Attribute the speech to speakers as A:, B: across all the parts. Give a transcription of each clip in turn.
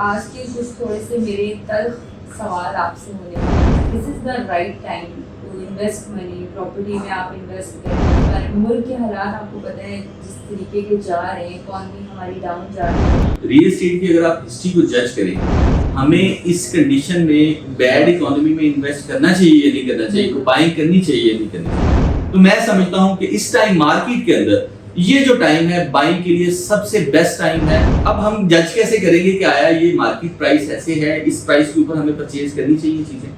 A: आज के कुछ थोड़े से मेरे तल्ख सवाल आपसे होने वाले। This is the right time to invest money. Property में आप इन्वेस्ट करें। मुल्क के हालात आपको पता है जिस तरीके के जा रहे हैं, इकॉनमी हमारी डाउन जा रही है।
B: रियल एस्टेट की अगर आप हिस्ट्री को जज करें, हमें इस कंडीशन में बैड इकोनॉमी में इन्वेस्ट करना चाहिए या नहीं करना चाहिए, बाइंग करनी चाहिए या नहीं करनी चाहिए। तो मैं समझता हूँ कि इस टाइम मार्केट के अंदर ये जो टाइम है बाइंग के लिए सबसे बेस्ट टाइम है। अब हम जज कैसे करेंगे कि आया ये मार्केट प्राइस ऐसे है, इस प्राइस के ऊपर हमें परचेज करनी चाहिए चीजें।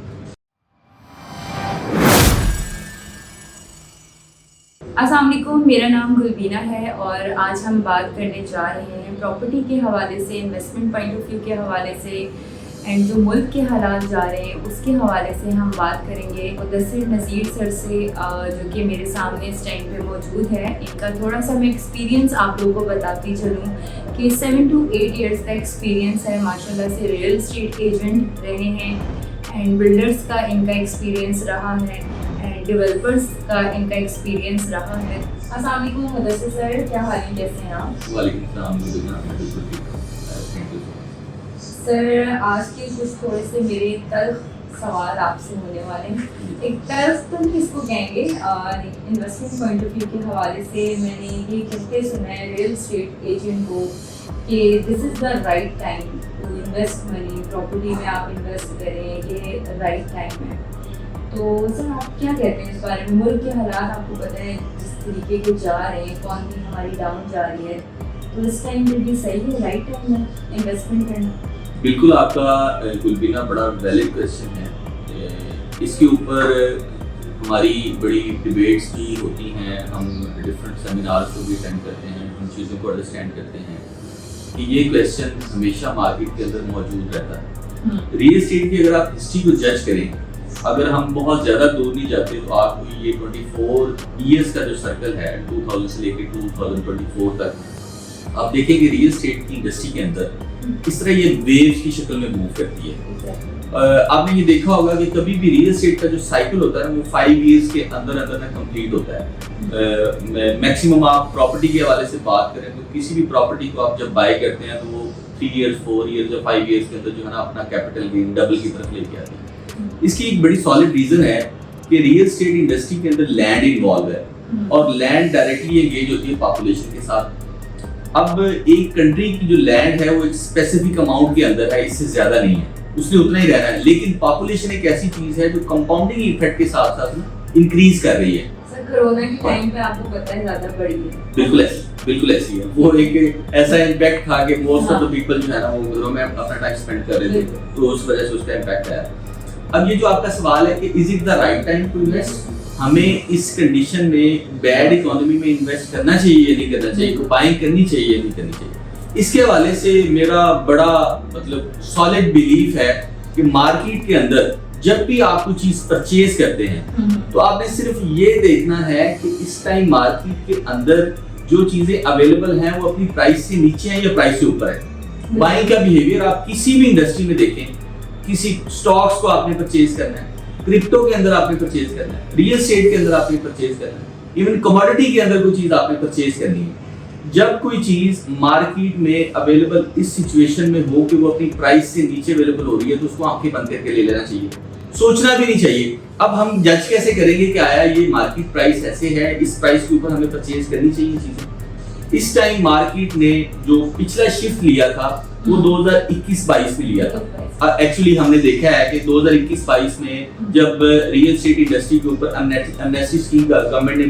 A: अस्सलाम वालेकुम, मेरा नाम गुलबीना है और आज हम बात करने जा रहे हैं प्रॉपर्टी के हवाले से, इन्वेस्टमेंट पॉइंट ऑफ व्यू के हवाले से एंड जो मुल्क के हालात जा रहे हैं उसके हवाले से हम बात करेंगे। मुदस्सिर नज़ीर सर से जो कि मेरे सामने इस टाइम पे मौजूद है, इनका थोड़ा सा मैं एक्सपीरियंस आप लोगों को बताती चलूँ कि 7 to 8 इयर्स का एक्सपीरियंस है। माशाल्लाह से रियल एस्टेट एजेंट रहे हैं एंड बिल्डर्स का इनका एक्सपीरियंस रहा है एंड डेवलपर्स का इनका एक्सपीरियंस रहा है। अस्सलाम वालेकुम मुदस्सिर सर, क्या हाल है, कैसे हैं आप?
B: वालेकुम सलाम।
A: सर, आज के कुछ थोड़े से मेरे तल्ख सवाल आपसे होने वाले हैं। एक तल्ख तो नहीं इसको कहेंगे, इन्वेस्टमेंट पॉइंट ऑफ व्यू के हवाले से मैंने ये कहते सुना है रियल एस्टेट एजेंट को कि this is the right time to invest money. Property में आप इन्वेस्ट करें, ये राइट टाइम है। तो सर आप क्या कहते हैं इस बारे में? मुल्क के हालात आपको पता है जिस तरीके के जा रहे हैं, इकॉनमी हमारी डाउन जा रही है, तो इस टाइम पे भी सही है, राइट टाइम है इन्वेस्टमेंट करना?
B: बिल्कुल, आपका गुलबीना बड़ा वैलिड क्वेश्चन है। इसके ऊपर हमारी बड़ी डिबेट्स भी होती हैं, हम डिफरेंट सेमिनार्स को भी अटेंड करते हैं, उन चीज़ों को अंडरस्टैंड करते हैं कि ये क्वेश्चन हमेशा मार्केट के अंदर मौजूद रहता है। रियल एस्टेट की अगर आप हिस्ट्री को जज करें, अगर हम बहुत ज़्यादा दूर नहीं जाते तो आपको ये 24 ईयर्स का जो सर्कल है 2000 से लेकर 2024 तक, आप देखें कि रियल एस्टेट की इंडस्ट्री के अंदर किस तरह ये वेव्स की शक्ल में मूव करती है। आपने ये देखा होगा कि कभी भी रियल एस्टेट का जो साइकिल होता है वो 5 इयर्स के अंदर अंदर में कंप्लीट होता है। मैक्सिमम आप प्रॉपर्टी के हवाले से बात करें तो किसी भी प्रॉपर्टी को आप जब बाय करते हैं तो वो 3 इयर्स 4 इयर्स या 5 इयर्स के अंदर जो है ना अपना कैपिटल गेन डबल की तरफ लेके आते हैं। इसकी एक बड़ी सॉलिड रीजन है कि रियल एस्टेट इंडस्ट्री के अंदर लैंड इन्वॉल्व है और लैंड डायरेक्टली एंगेज होती है पॉपुलेशन के साथ। अब एक कंट्री की जो लैंड है वो एक स्पेसिफिक अमाउंट के अंदर है, इससे ज्यादा नहीं है, उसने उतना ही रहना है। लेकिन पॉपुलेशन एक ऐसी चीज है जो कंपाउंडिंग इफेक्ट के साथ साथ इंक्रीज कर रही है।
A: सर, कोरोना के टाइम पे आपको पता है ज्यादा बढ़ी है।
B: बिल्कुल ऐसी है। वो एक ऐसा इम्पैक्ट था कि मोस्ट ऑफ द पीपल जो है ना वो घरों में अपना टाइम स्पेंड कर रहे थे, तो उस वजह से उसका इम्पैक्ट आया। अब ये जो आपका सवाल है कि is it the right time to invest, हमें इस कंडीशन में बैड इकोनॉमी में इन्वेस्ट करना चाहिए या नहीं करना चाहिए, बाइंग करनी चाहिए या नहीं करनी चाहिए, इसके हवाले से मेरा बड़ा मतलब सॉलिड बिलीफ है कि मार्केट के अंदर जब भी आप कोई चीज परचेज करते हैं तो आपने सिर्फ ये देखना है कि इस टाइम मार्केट के अंदर जो चीजें अवेलेबल हैं वो अपनी प्राइस से नीचे है या प्राइस से ऊपर है। बाइंग का बिहेवियर आप किसी भी इंडस्ट्री में देखें, किसी स्टॉक्स को आपने परचेज करना है, क्रिप्टो के अंदर आपने परचेज करना है, रियल एस्टेट के अंदर आपने परचेज करना है, इवन कमोडिटी के अंदर कोई चीज आपने परचेज करनी है। जब कोई चीज मार्केट में अवेलेबल इस सिचुएशन में हो कि वो अपनी प्राइस से नीचे अवेलेबल हो रही है तो उसको आंखें बंद करके ले लेना चाहिए, सोचना भी नहीं चाहिए। अब हम जज कैसे करेंगे कि आया ये मार्केट प्राइस ऐसे है, इस प्राइस के ऊपर हमें परचेज करनी चाहिए चीजें। इस टाइम मार्केट ने जो पिछला शिफ्ट लिया था वो 2021-22 में लिया था। एक्चुअली हमने देखा है कि 2021-22 में जब रियल एस्टेट इंडस्ट्री के ऊपर एमनेस्टी स्कीम गवर्नमेंट ने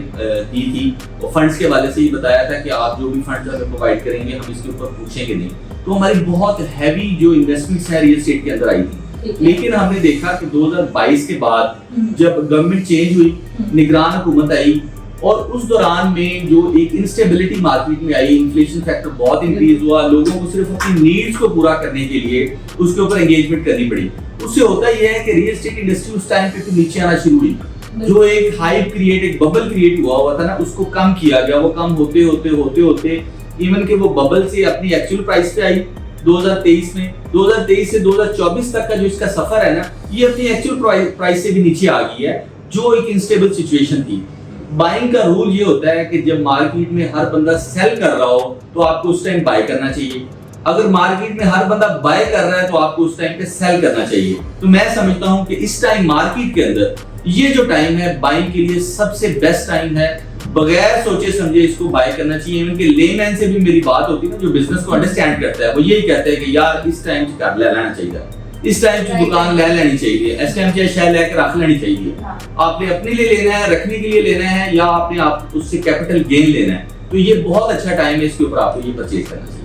B: दी थी, वो फंड्स के हवाले से ही बताया था कि आप जो भी फंड्स हमें प्रोवाइड करेंगे हम इसके ऊपर पूछेंगे नहीं, तो हमारी बहुत हैवी जो इन्वेस्टमेंट्स है रियल एस्टेट के अंदर आई थी। लेकिन हमने देखा कि 2022 के बाद जब गवर्नमेंट चेंज हुई, निगरान हुकूमत आई और उस दौरान में जो एक इंस्टेबिलिटी मार्केट में आई, इन्फ्लेशन फैक्टर बहुत इंक्रीज हुआ, लोगों को सिर्फ अपनी नीड्स को पूरा करने के लिए उसके ऊपर एंगेजमेंट करनी पड़ी। उससे होता यह है कि रियल एस्टेट इंडस्ट्री उस टाइम पे नीचे आना शुरू हुई। जो एक हाइप क्रिएट, एक बबल क्रिएट हुआ था ना, उसको कम किया गया। वो कम होते होते इवन के वो बबल से अपनी एक्चुअल प्राइस पे आई 2023 में। 2023 से 2024 तक का जो इसका सफर है ना, ये अपनी एक्चुअल प्राइस से भी नीचे आ गई है, जो एक इनस्टेबल सिचुएशन थी। बाइंग का रूल ये होता है कि जब मार्केट में हर बंदा सेल कर रहा हो तो आपको उस टाइम बाय करना चाहिए। अगर मार्केट में हर बंदा बाय कर रहा है तो आपको उस टाइम पे सेल करना चाहिए। तो मैं समझता हूं कि इस टाइम मार्केट के अंदर ये जो टाइम है बाइंग के लिए सबसे बेस्ट टाइम है, बगैर सोचे समझे इसको बाय करना चाहिए। इनके लेमैन से भी मेरी बात होती है ना, जो बिजनेस को अंडरस्टैंड करता है, वो यही कहता है कि यार इस टाइम से कर लेना चाहिए, इस टाइम की दुकान ले लेनी चाहिए, इस टाइम से शेयर लेकर रख लेनी चाहिए। आपने अपने लिए लेना है, रखने के लिए लेना है, या आपने आप उससे कैपिटल गेन लेना है, तो ये बहुत अच्छा टाइम है, इसके ऊपर आपको ये परचेज करना चाहिए।